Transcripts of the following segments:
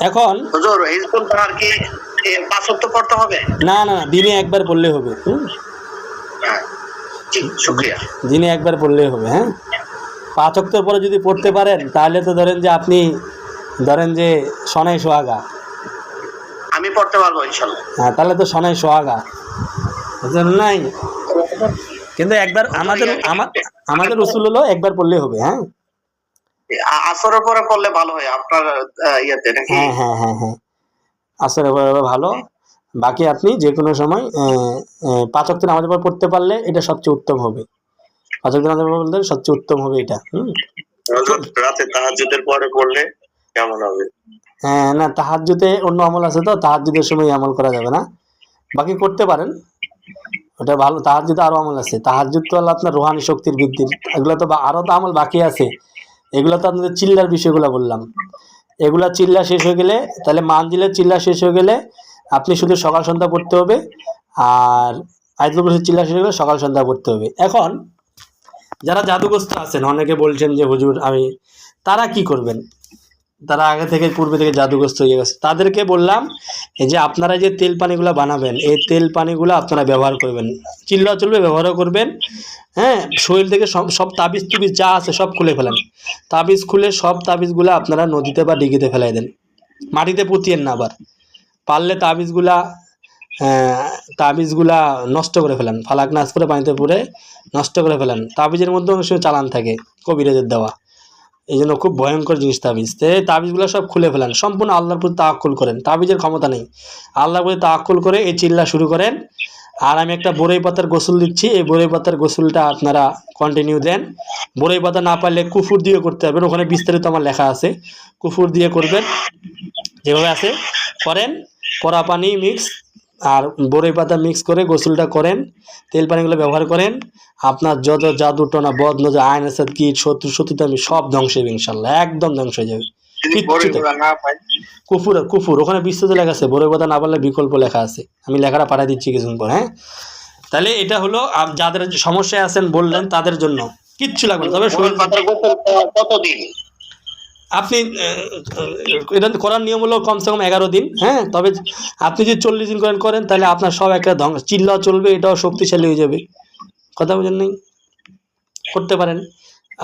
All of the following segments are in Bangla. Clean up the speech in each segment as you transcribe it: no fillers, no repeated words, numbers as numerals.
এখন হুজুর হিজবুল তাহার কি 5 ওয়াক্ত পড়তে হবে? না না, দিনে একবার পড়লে হবে। হ্যাঁ, জি শুকরিয়া। দিনে একবার পড়লেই হবে। হ্যাঁ, 5 ওয়াক্তের পরে যদি পড়তে পারেন তাহলে তো ধরেন যে আপনি ধরেন যে সনাই সোহাগা। আমি পড়তে পারবো ইনশাআল্লাহ। হ্যাঁ, তাহলে তো সনাই সোহাগা বুঝলেন নাই। কিন্তু একবার আমাদের উসুল হলো একবার পড়লে হবে। হ্যাঁ, আসরের পরে পড়লে ভালো হয় আপনার ইয়েতে নাকি? হ্যাঁ হ্যাঁ হ্যাঁ হ্যাঁ, আসরে পড়লে ভালো। বাকি আপনি যে কোনো সময় 5 ওয়াক্ত নামাজের পর পড়তে পারলে এটা সবচেয়ে উত্তম হবে। 5 ওয়াক্ত নামাজের পর পড়লে সবচেয়ে উত্তম হবে এটা। রাতে তাহাজ্জুদের পরে পড়লে কেমন হবে? হ্যাঁ, না তাহাজ্জুদে অন্য আমল আছে, তো তাহাজ্জুদের সময় আমল করা যাবে না। বাকি করতে পারেন, ওটা ভালো। তাহাজ্জুদে আরো আমল আছে। তাহাজ্জুদ তো হলো আপনার রুহানি শক্তির বৃদ্ধির, এগুলো তো আরো তো আমল বাকি আছে। এগুলো তো আপনাদের চিল্লার বিষয়গুলো বললাম। এগুলা চিল্লা শেষ হয়ে গেলে, তাহলে মানজিলের চিল্লা শেষ হয়ে গেলে আপনি শুধু সকাল সন্ধ্যা পড়তে হবে। আর আয়াতুল কুরসির চিল্লা শেষ হয়ে গেলে সকাল সন্ধ্যা পড়তে হবে। এখন যারা জাদুগ্রস্ত আছেন, অনেকে বলছেন যে হুজুর তারা কি করবেন? তারা আগে থেকে পূর্বে থেকে জাদুগ্রস্ত হয়ে গেছে। তাদেরকে বললাম এই যে আপনারা যে তেল পানিগুলো বানাবেন, এই তেল পানিগুলো আপনারা ব্যবহার করবেন। চিল্লা চলবে, ব্যবহারও করবেন। হ্যাঁ, শরীর থেকে সব সব তাবিজ তুবিজ যা আছে সব খুলে ফেলেন। তাবিজ খুলে সব তাবিজগুলো আপনারা নদীতে বা ডিগিতে ফেলাই দেন। মাটিতে পুঁতিয়েন না আবার। পারলে তাবিজগুলা নষ্ট করে ফেলেন, ফালাক নাচ করে পানিতে পড়ে নষ্ট করে ফেলেন। তাবিজের মধ্যে অনেক সময় চালান থাকে কবিরাজের দেওয়া, এই জন্য খুব ভয়ঙ্কর জিনিস তাবিজ। তো এই তাবিজগুলো সব খুলে ফেলেন, সম্পূর্ণ আল্লাহর প্রতি তাওয়াক্কুল করেন। তাবিজের ক্ষমতা নেই, আল্লাহর প্রতি তাওয়াক্কুল করে এই চিল্লা শুরু করেন। আর আমি একটা বরই পাতার গোসল দিচ্ছি, এই বরই পাতার গোসলটা আপনারা কন্টিনিউ দেন। বরই পাতা না পারলে কুফুর দিয়ে করতে পারবেন, ওখানে বিস্তারিত আমার লেখা আছে। কুফুর দিয়ে করবেন, যেভাবে আছে করেন। কড়া পানি মিক্স আর বরই পাতা মিক্স করে গোসলটা করেন। তেল পানিগুলো ব্যবহার করেন। আপনার যত জাদু টনা বদ নজর আইন আসাদ কি শত্রুতামি সব ধ্বংস হবে ইনশাল্লাহ, একদম ধ্বংস হয়ে যাবে। কিচ্ছু কুফুর কুফুর ওখানে বিস্তৃত লেখা আছে, বরই পাতা না পারলে বিকল্প লেখা আছে। আমি লেখাটা পাঠিয়ে দিচ্ছি কিছুক্ষণ পর। হ্যাঁ, তাহলে এটা হলো যাদের সমস্যায় আছেন বললেন তাদের জন্য কিচ্ছু লাগবে না। তবে কতদিন আপনি এটা করার নিয়ম হলো কমসে কম 11 দিন। হ্যাঁ, তবে আপনি যদি 40 দিন করেন তাহলে আপনার সব একটা চিল্লা চলবে, এটাও শক্তিশালী হয়ে যাবে। কথা বুঝেন নাই? করতে পারেন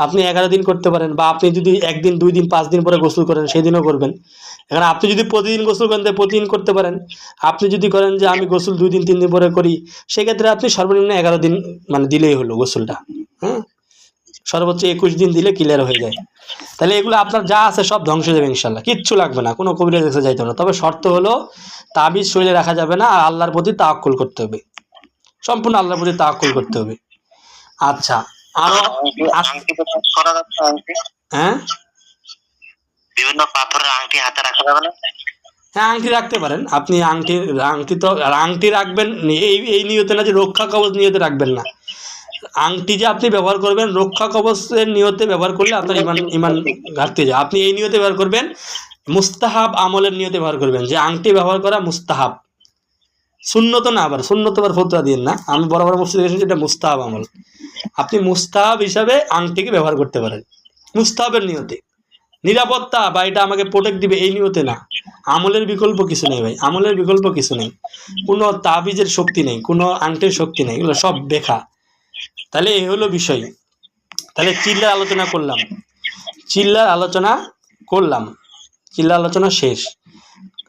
আপনি 11 দিন করতে পারেন, বা আপনি যদি 1 দিন 2 দিন 5 দিন পরে গোসল করেন সেই দিনও করবেন। এখানে আপনি যদি প্রতিদিন গোসল করেন তাহলে প্রতিদিন করতে পারেন। আপনি যদি করেন যে আমি গোসল 2 দিন 3 দিন পরে করি, সেক্ষেত্রে আপনি সর্বনিম্ন 11 দিন মানে দিলেই হলো গোসলটা। হ্যাঁ, সর্বোচ্চ 21 দিন দিলে ক্লিয়ার হয়ে যায়। তাহলে এগুলো আপনার যা আছে সব ধ্বংস হয়ে যাবে ইনশাল্লাহ, কিচ্ছু লাগবে না, কোনো কবিরাজ কাছে যাইতে হবে না। তবে শর্ত হলো তাবিজ শরীরে রাখা যাবে না, আর আল্লাহর প্রতি তাওয়াক্কুল করতে হবে, সম্পূর্ণ আল্লাহর প্রতি তাওয়াক্কুল করতে হবে। আচ্ছা, আরো হ্যাঁ, বিভিন্ন পাথরের আংটি হাতে রাখা যাবে না? হ্যাঁ, আংটি রাখতে পারেন আপনি। আংটি তো আংটি রাখবেন এই নিয়তে না যে রক্ষা কবচ নিয়তে রাখবেন না। আংটি যে আপনি ব্যবহার করবেন রক্ষা কবচের নিয়তে ব্যবহার করলে আপনার ইমান ঘাটতি যায়। আপনি এই নিয়তে ব্যবহার করবেন, মুস্তাহাব আমলের নিয়তে ব্যবহার করবেন, যে আংটি ব্যবহার করা মুস্তাহাব, সুন্নত না। আবার সুন্নত আবার ফতোয়া দিন না, আমি বরাবর মুফতি দেখেছি এটা মুস্তাহাব আমল। আপনি মুস্তাহাব হিসাবে আংটিকে ব্যবহার করতে পারেন, মুস্তাহাবের নিয়তে। নিরাপত্তা বা এটা আমাকে প্রোটেক্ট দিবে এই নিয়তে না। আমলের বিকল্প কিছু নেই ভাই, আমলের বিকল্প কিছু নেই। কোনো তাবিজের শক্তি নেই, কোনো আংটির শক্তি নেই, এগুলো সব বেখা। তাহলে এই হলো বিষয়। তাহলে চিল্লার আলোচনা আলোচনা শেষ।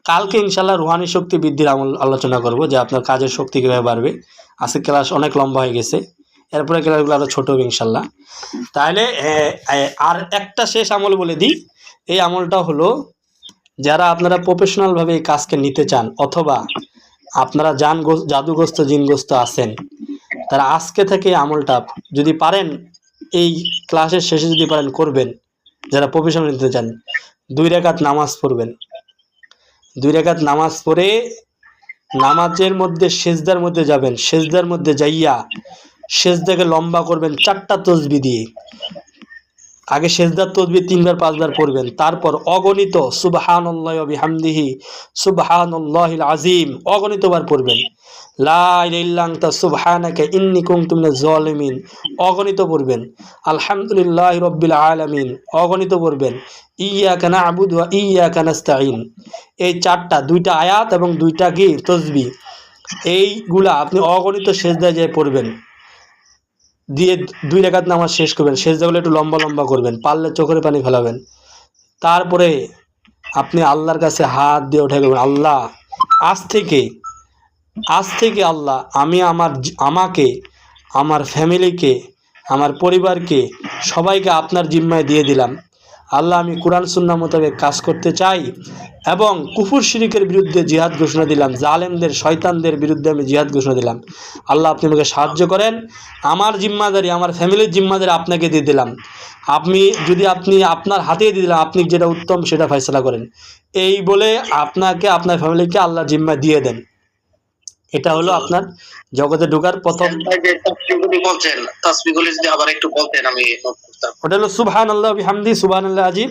কালকে ইনশাল্লাহ রুহানি শক্তি বৃদ্ধির আমল আলোচনা করব, যে আপনার কাজের শক্তি কীভাবে বাড়বে। আজকে ক্লাস অনেক লম্বা হয়ে গেছে, এরপরে ক্লাসগুলো আরও ছোটো হবে ইনশাল্লাহ। তাহলে আর একটা শেষ আমল বলে দিই। এই আমলটা হলো, যারা আপনারা প্রফেশনালভাবে এই কাজকে নিতে চান, অথবা আপনারা জাদুগ্রস্ত জিনগ্রস্ত আছেন, তারা আজকে থেকে আমলটা যদি পারেন এই ক্লাসের শেষে যদি পারেন করবেন। যারা প্রফেশনাল নিতে চান 2 রাকাত নামাজ পড়বেন। 2 রাকাত নামাজ পড়ে নামাজের মধ্যে সেজদার মধ্যে যাবেন, সেজদার মধ্যে যাইয়া সেজদাকে লম্বা করবেন 4টা তসবিহ দিয়ে। আগে সেজদার তসবিহ 3 বার 5 বার পড়বেন, তারপর অগণিত সুবহানাল্লাহি ওয়া বিহামদিহি সুবহানাল্লাহিল আযীম অগণিত বার পড়বেন। লা ইলাহা ইল্লা আনতা সুবহানাকা ইন্নী কুনতু মিনাজ জালিমিন অগণিত পড়বেন। আলহামদুলিল্লাহি রাব্বিল আলামিন অগণিত পড়বেন। ইয়্যাকা না'বুদু ওয়া ইয়্যাকা নাস্তাঈন, এই চারটা, 2টা আয়াত এবং 2টা কি তসবিহ, এইগুলা আপনি অগণিত সেজদায় যেয়ে পড়বেন, দিয়ে 2 রাকাত নামাজ শেষ করবেন। সেজদাগুলো একটু লম্বা লম্বা করবেন, পারলে চোখের পানি ফেলাবেন। তারপরে আপনি আল্লাহর কাছে হাত দিয়ে উঠে গেলেন, আল্লাহ আজ থেকে আল্লাহ আমি আমাকে, আমার ফ্যামিলিকে, আমার পরিবারকে, সবাইকে আপনার জিম্মায় দিয়ে দিলাম। আল্লাহ আমি কোরআন সুন্নাহ মোতাবেক কাজ করতে চাই এবং কুফর শিরিকের বিরুদ্ধে জিহাদ ঘোষণা দিলাম, জালেমদের শয়তানদের বিরুদ্ধে আমি জিহাদ ঘোষণা দিলাম। আল্লাহ আপনি আমাকে সাহায্য করেন, আমার জিম্মাদারি, আমার ফ্যামিলির জিম্মাদারি আপনাকে দিয়ে দিলাম। আপনি আপনার হাতেই দিয়ে দিলাম, আপনি যেটা উত্তম সেটা ফয়সালা করেন। এই বলে আপনাকে, আপনার ফ্যামিলিকে আল্লাহ জিম্মা দিয়ে দেন। এটা হলো আপনার জগতে ঢোকার প্রথম। বলছেন তাসবিহগুলি যদি আবার একটু বলতেন আমি নোট করতাম। ওটা হলো সুবহানাল্লাহ বিহামদি সুবহানাল্লাহ আজিম,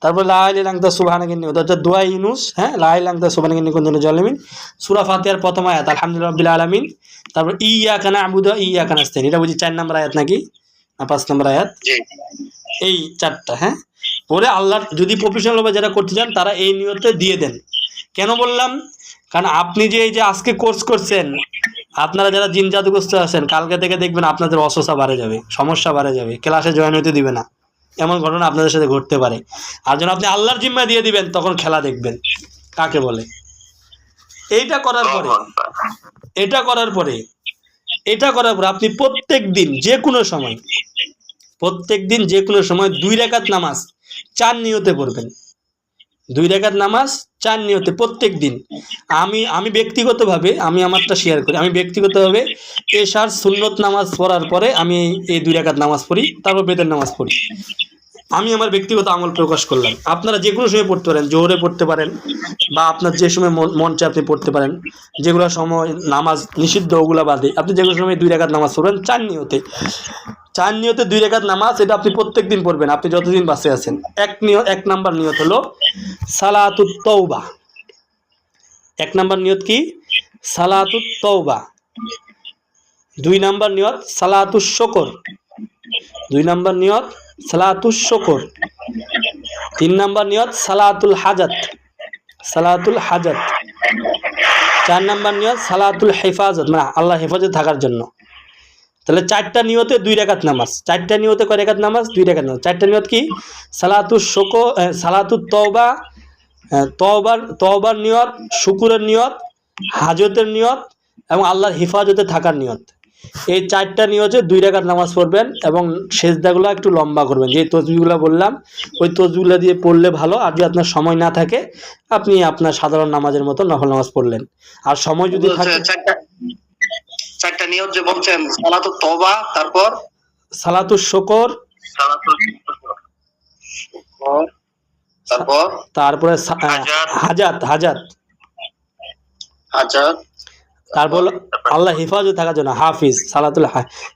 তারপর লা ইলাহা ইল্লা আনতা সুবহানাকা ইন্নী, ওটা হচ্ছে দোয়া ইউনূস। হ্যাঁ, লা ইলাহা ইল্লা আনতা সুবহানাকা ইন্নী কুনতু মিনাজ জালিমিন, সূরা ফাতিহার প্রথম আয়াত আলহামদুলিল্লাহি রাব্বিল আলামিন। তারপর ইয়্যাকা না'বুদু ওয়া ইয়্যাকা নাস্তাঈন, এটা বুঝি 4 নম্বর আয়াত নাকি না 5 নম্বর আয়াত? জি, এই 4টা। হ্যাঁ, পরে আল্লাহর যদি প্রফেশনাল ভাবে যারা করতে চান তারা এই নিয়তে দিয়ে দেন। কেন বললাম? কারণ আপনি যে এই যে আজকে কোর্স করছেন, আপনারা যারা জিন জাদুগ্রস্ত আছেন, কালকে থেকে দেখবেন আপনাদের অসুস্থতা বাড়ে যাবে, সমস্যা বাড়ে যাবে, ক্লাসে জয়েন হতে দিবে না, এমন ঘটনা আপনাদের সাথে ঘটতে পারে। আর যখন আপনি আল্লাহর জিম্মা দিয়ে দিবেন তখন খেলা দেখবেন কাকে বলে। এটা করার পরে আপনি প্রত্যেক দিন যে কোনো সময় 2 রাকাত নামাজ 4 নিয়তে পড়বেন। 2 রাকাত নামাজ 4 নিয়তে প্রত্যেক দিন। আমি ব্যক্তিগতভাবে আমি আমারটা শেয়ার করি। আমি ব্যক্তিগতভাবে এশার সুন্নত নামাজ পড়ার পরে আমি এই 2 রাকাত নামাজ পড়ি, তারপর বেতের নামাজ পড়ি। আমি আমার ব্যক্তিগত আমল প্রকাশ করলাম। আপনারা যে কোনো সময় পড়তে পারেন, জোহরে পড়তে পারেন বা আপনার যে সময় মন চায় আপনি পড়তে পারেন। যেগুলো সময় নামাজ নিষিদ্ধ ওগুলো বাদে আপনি যে কোনো সময় 2 রাকাত নামাজ পড়বেন 4 নিয়তে। 4 নিয়তে 2 রাকাত নামাজ, এটা আপনি প্রত্যেক দিন পড়বেন আপনি যতদিন বাঁচে আছেন। 1 নাম্বার নিয়ত হলো সালাতুত তওবা। 1 নাম্বার নিয়ত কি? সালাতুত তওবা। 2 নাম্বার নিয়ত সালাতুশ শুকর। 2 নাম্বার নিয়ত সালাতুশ শুকর। 3 নাম্বার নিয়ত সালাতুল হাজাত। 4 নাম্বার নিয়ত সালাতুল হেফাজত, মানে আল্লাহর হেফাজতে থাকার জন্য। তাহলে 4টা নিয়তে 2 রাকাত নামাজ। 4টা নিয়তে কয় রাকাত নামাজ? 2 রাকাত নামাজ। 4টা নিয়ত কি? সালাতুশ শুকর, সালাতুত তওবা, তওবার নিয়ত, শুকুরের নিয়ত, হাজতের নিয়ত এবং আল্লাহর হেফাজতে থাকার নিয়ত। এই 4টা নিয়তে 2 রাকাত নামাজ পড়বেন এবং সেজদাগুলো একটু লম্বা করবেন। যে তসবিহগুলো বললাম ওই তসবিহগুলো দিয়ে পড়লে ভালো। আর যদি আপনার সময় না থাকে আপনি আপনার সাধারণ নামাজের মতো নফল নামাজ পড়লেন। আর সময় যদি থাকে, 4টা নিয়ত যে বলছেন, সালাতুত তওবা, তারপর সালাতুশ শুকর, তারপরে হাজাত, তারপর আল্লাহ হেফাজত থাকার জন্য, হাফিজ, সালাতুল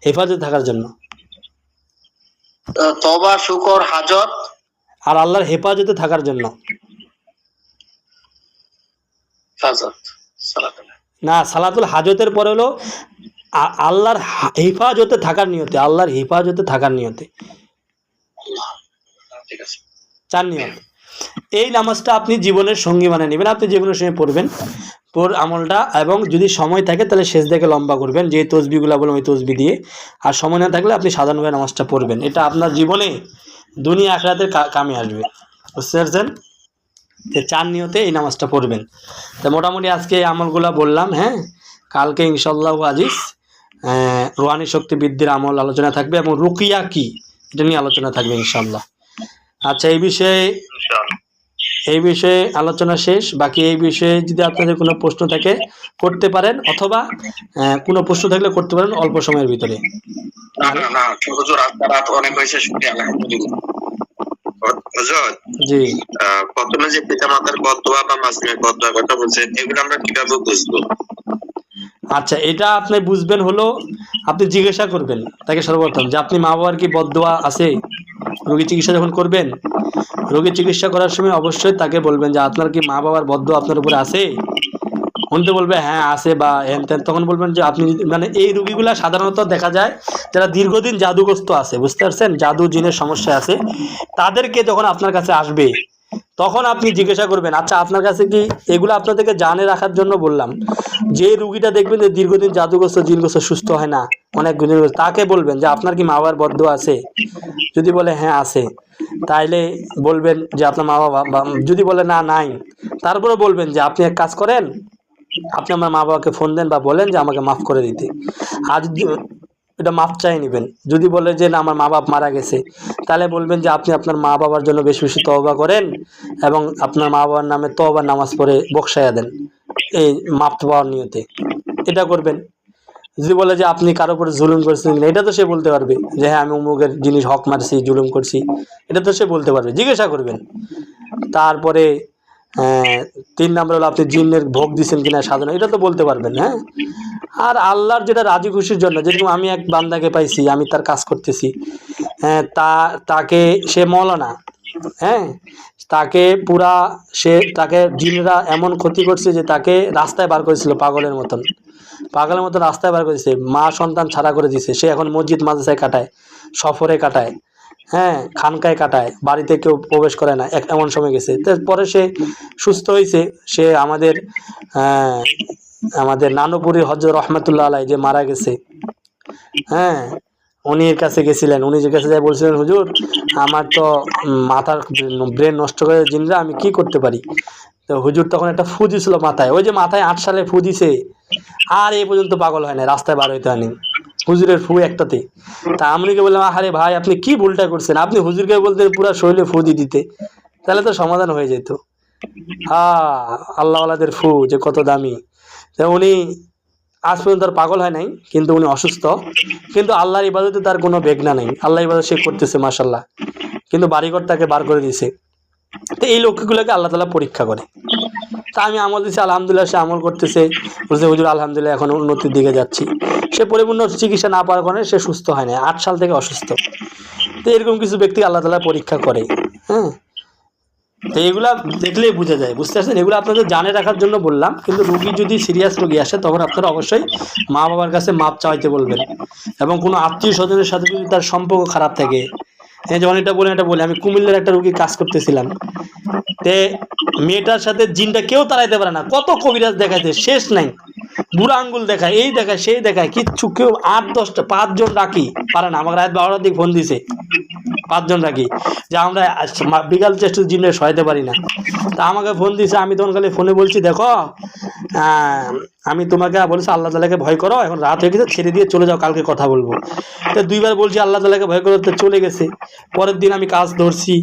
হেফাজত থাকার জন্য। তওবা, শুকর, হাজত আর আল্লাহর হেফাজতে থাকার জন্য। না, সালাতুল হাজতের পরে হলো আল্লাহর হেফাজতে থাকার নিয়তে, আল্লাহর হেফাজতে থাকার নিয়তে। 4 নিয়ত। এই নামাজটা আপনি জীবনের সঙ্গী বানিয়ে নেবেন। আপনি যে কোনো সময় পড়বেন আমলটা, এবং যদি সময় থাকে তাহলে সেজদাকে লম্বা করবেন, যে তসবিহগুলো বললাম ওই তসবিহ দিয়ে। আর সময় না থাকলে আপনি সাধারণভাবে নামাজটা পড়বেন। এটা আপনার জীবনে দুনিয়া আখিরাতের কামে আসবে, বুঝতে পারছেন? 4 নিয়তে এই নামাজটা পড়বেন। তো মোটামুটি আজকে এই আমলগুলো বললাম। হ্যাঁ, কালকে ইনশাআল্লাহ আজিজ রুহানি শক্তি বৃদ্ধির আমল আলোচনা থাকবে এবং রুকিয়া কি এটা নিয়ে আলোচনা থাকবে ইনশাআল্লাহ। আচ্ছা, এই বিষয়ে আলোচনা শেষ। বাকি এই বিষয়ে যদি আপনাদের কোনো প্রশ্ন থাকে করতে পারেন, অথবা কোনো প্রশ্ন থাকলে করতে পারেন অল্প সময়ের ভিতরে। অনেক হয়েছে, শুকরিয়া, আলহামদুলিল্লাহ। জি, প্রথমে যে পিতামাতার বদদোয়া বা মাঝখানে বদদোয়ার কথা বলছেন, এগুলো আমরা কিভাবে বুঝবো? আচ্ছা, এটা আপনি বুঝবেন হলো আপনি জিজ্ঞাসা করবেন তাকে সর্বপ্রথম যে আপনি মা বাবার কি বদদোয়া আছে, রোগী চিকিৎসা যখন করবেন, রোগীর চিকিৎসা করার সময় অবশ্যই তাকে বলবেন যে আপনার কি মা বাবার বদ্দোয়া আপনার উপরে আছে? উনি তো বলবে হ্যাঁ আছে বা হ্যান ত্যান। তখন বলবেন যে আপনি মানে এই রুগীগুলা সাধারণত দেখা যায় যারা দীর্ঘদিন জাদুগ্রস্ত আছে, বুঝতে পারছেন, জাদু জিনের সমস্যা আছে, তাদেরকে যখন আপনার কাছে আসবে তখন আপনি জিজ্ঞাসা করবেন আচ্ছা আপনার কাছে কি, এগুলো আপনাদেরকে জানে রাখার জন্য বললাম, যে রুগীটা দেখবেন যে দীর্ঘদিন জাদুগ্রস্ত জিনগ্রস্ত সুস্থ হয় না, অনেক দিন তাকে বলবেন যে আপনার কি মা বাবার বদ্দোয়া আছে? যদি বলে হ্যাঁ আছে, তাইলে বলবেন যে আপনার মা বাবা, যদি বলে না নাই, তারপরে বলবেন যে আপনি এক কাজ করেন, আপনি আমার মা বাবাকে ফোন দেন বা বলেন যে আমাকে মাফ করে দিতে। আর যদি এটা মাফ চাই নেবেন, যদি বলে যে না আমার মা বাপ মারা গেছে, তাহলে বলবেন যে আপনি আপনার মা বাবার জন্য বেশি বেশি তওবা করেন এবং আপনার মা বাবার নামে তওবার নামাজ পড়ে বকশায়া দেন এই মাপ পাওয়ার নিয়তে, এটা করবেন। যদি বলে যে আপনি কারো উপরে জুলুম করছেন, এটা তো সে বলতে পারবে যে হ্যাঁ আমি অমুকের জিনিস হক মারছি, জুলুম করছি, এটা তো সে বলতে পারবে, জিজ্ঞাসা করবেন। তারপরে 3 নম্বর হলো আপনি জিনের ভোগ দিচ্ছেন কিনা সাধনা, এটা তো বলতে পারবেন। হ্যাঁ, আর আল্লাহর যেটা রাজি খুশির জন্য, যেরকম আমি এক বান্দাকে পাইছি, আমি তার কাজ করতেছি, হ্যাঁ, তাকে সে মৌলানা, হ্যাঁ, তাকে পুরা তাকে জিনরা এমন ক্ষতি করছে যে তাকে রাস্তায় বার করেছিল, পাগলের মতন রাস্তায় বার করেছে, মা সন্তান ছাড়া করে দিছে। সে এখন মসজিদ মাদ্রাসায় কাটায়, সফরে কাটায়, হ্যাঁ, খানকায় কাটায়, বাড়িতে কেউ প্রবেশ করে না, এমন সময় গেছে। তারপরে সে সুস্থ হয়েছে। সে আমাদের নানুপুরি হজরত রহমতুল্লাহ আলাই যে মারা গেছে, হ্যাঁ, উনির কাছে গেছিলেন। উনি যে কাছে যাই বলছিলেন হুজুর আমার তো মাথার ব্রেন নষ্ট করে জিনরা, আমি কি করতে পারি? তো হুজুর তখন একটা ফু দিছিল মাথায়, ওই যে মাথায় 8 সালে ফু দিছে, আর এই পর্যন্ত পাগল হয় না, রাস্তায় বার হইতে হয়নি হুজুরের ফু একটাতে। তা আমরিকে বললাম আরে ভাই আপনি কি ভুলটা করছেন, আপনি হুজুরকে বলতেন পুরা শরীরে ফু দিয়ে দিতে, তাহলে তো সমাধান হয়ে যেত। আল্লাহওয়ালাদের ফু যে কত দামি। তো উনি আজ পর্যন্ত আর পাগল হয় নাই, কিন্তু উনি অসুস্থ, কিন্তু আল্লাহর ইবাদতে তার কোনো বেগনা নেই, আল্লাহ ইবাদত সে করতেছে মাশাল্লাহ, কিন্তু বাড়িঘর তাকে বার করে দিয়েছে। তো এই লক্ষ্যগুলোকে আল্লাহ তাআলা পরীক্ষা করে। তা আমি আমল দিচ্ছি, আলহামদুলিল্লাহ সে আমল করতেছে, বলছে হুজুর আলহামদুলিল্লাহ এখন উন্নতির দিকে যাচ্ছি। সে পরিপূর্ণ চিকিৎসা না পাওয়ার কারণে সে সুস্থ হয় না, 8 সাল থেকে অসুস্থ। তো এরকম কিছু ব্যক্তি আল্লাহ তাআলা পরীক্ষা করে। হ্যাঁ, তো এগুলা দেখলেই বোঝা যায়, বুঝতে পারছেন, এগুলো আপনাদের জানে রাখার জন্য বললাম। কিন্তু রুগী যদি সিরিয়াস রুগী আসে তখন আপনারা অবশ্যই মা বাবার কাছে মাপ চাইতে বলবেন। এবং কোনো আত্মীয় স্বজনের সাথে যদি তার সম্পর্ক খারাপ থাকে, যেমন এটা বলে আমি কুমিল্লার একটা রুগীর কাজ করতেছিলাম, তে মেয়েটার সাথে জিনটা কেউ তাড়াইতে পারে না, কত কবিরাজ দেখাইছে শেষ নাই, বুড়া আঙ্গুল দেখায়, এই দেখায় সেই দেখায়, কিচ্ছু কেউ 8-10টা 5 জন রাখি পারে না। আমাকে রাত 12টার দিকে ফোন দিছে, 5 জন রাখি, যে আমরা বিকাল চেষ্টা জিনে সহাইতে পারি না। তা আমাকে ফোন দিছে, আমি তখন খালি ফোনে বলছি দেখো আমি তোমাকে বলছি আল্লাহ তাআলাকে ভয় করো, এখন রাত হয়ে গেছে, ছেড়ে দিয়ে চলে যাও, কালকে কথা বলবো। তো 2বার বলছি আল্লাহ তাআলাকে ভয় করো, তো চলে গেছে। পরের দিন আমি কাজ ধরছি,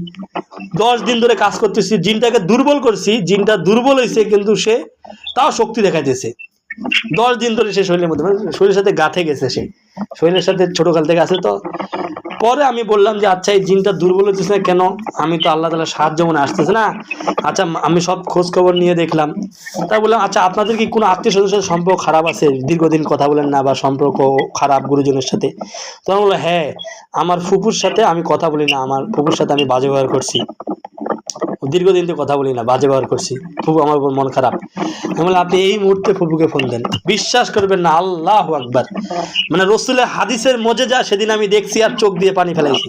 10 দিন ধরে কাজ করতেছি, জিনটাকে দুর্বল করছি, জিনটা দুর্বল হয়েছে, কিন্তু সে তাও শক্তি দেখাইতেছে। 10 দিন ধরে সে শরীরের মধ্যে, শরীরের সাথে গাঁথে গেছে, সে শরীরের সাথে ছোটকাল থেকে আছে। তো পরে আমি বললাম যে আচ্ছা এই জিনটা দুর্বল হচ্ছে না কেন, আমি তো আল্লাহ তাআলা সাহায্য মনে আসতেছে না। আচ্ছা আমি সব খোঁজ খবর নিয়ে দেখলাম। তাই বললাম আচ্ছা আপনাদের কি কোনো আত্মীয় স্বজনের সাথে সম্পর্ক খারাপ আছে, দীর্ঘদিন কথা বলেন না বা সম্পর্ক খারাপ গুরুজনের সাথে? তখন বললো হ্যাঁ, আমার ফুপুর সাথে আমি কথা বলি না, আমার ফুপুর সাথে আমি বাজে ব্যবহার করছি, দীর্ঘদিন তো কথা বলি না, বাজে ব্যবহার করছি, ফুপু আমার উপর মন খারাপ। আমি বললাম আপনি এই মুহূর্তে ফুপুকে ফোন দেন। বিশ্বাস করবেন না, আল্লাহু আকবার, মানে রসুলের হাদিসের মজেজা সেদিন আমি দেখছি আর চোখ দিয়ে পানি ফেলাইছি।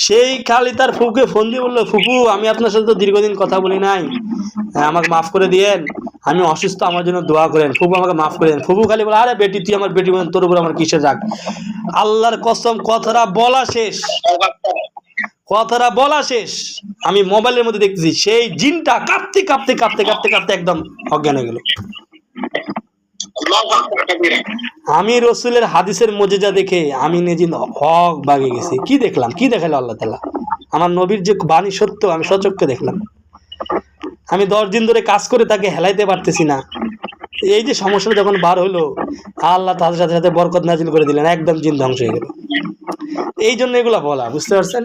সেই খালি তার ফুপুকে ফোন দিয়ে বললো ফুপু আমি আপনার সাথে তো দীর্ঘদিন কথা বলি নাই, আমাকে মাফ করে দিয়েন, আমি অসুস্থ, আমার জন্য দোয়া করেন, ফুপু আমাকে মাফ করে দেন। ফুপু খালি বলে আরে বেটি তুই আমার বেটি, তোর উপর আমার কিসের রাগ? আল্লাহর কসম কথাটা বলা শেষ আমি মোবাইলের মধ্যে দেখতেছি সেই জিনটা কাঁপতে কাঁপতে কাঁপতে কাঁপতে কাঁপতে একদম অজ্ঞান হয়ে গেল। আমি রসুলের হাদিসের মজেজা দেখে আমি নিজে হক বাগে গেছি। কি দেখলাম, কি দেখালো আল্লাহ তাআলা, আমার নবীর যে বাণী সত্য আমি সচক্ষে দেখলাম। আমি 10 দিন ধরে কাজ করে তাকে হেলাইতে পারতেছি না। এই যে সমস্যাটা যখন বার হলো, আল্লাহ তাদের সাথে সাথে বরকত নাজিল করে দিলেন, একদম জিন ধ্বংস হয়ে গেল। এই জন্য এগুলা বলা, বুঝতে পারছেন?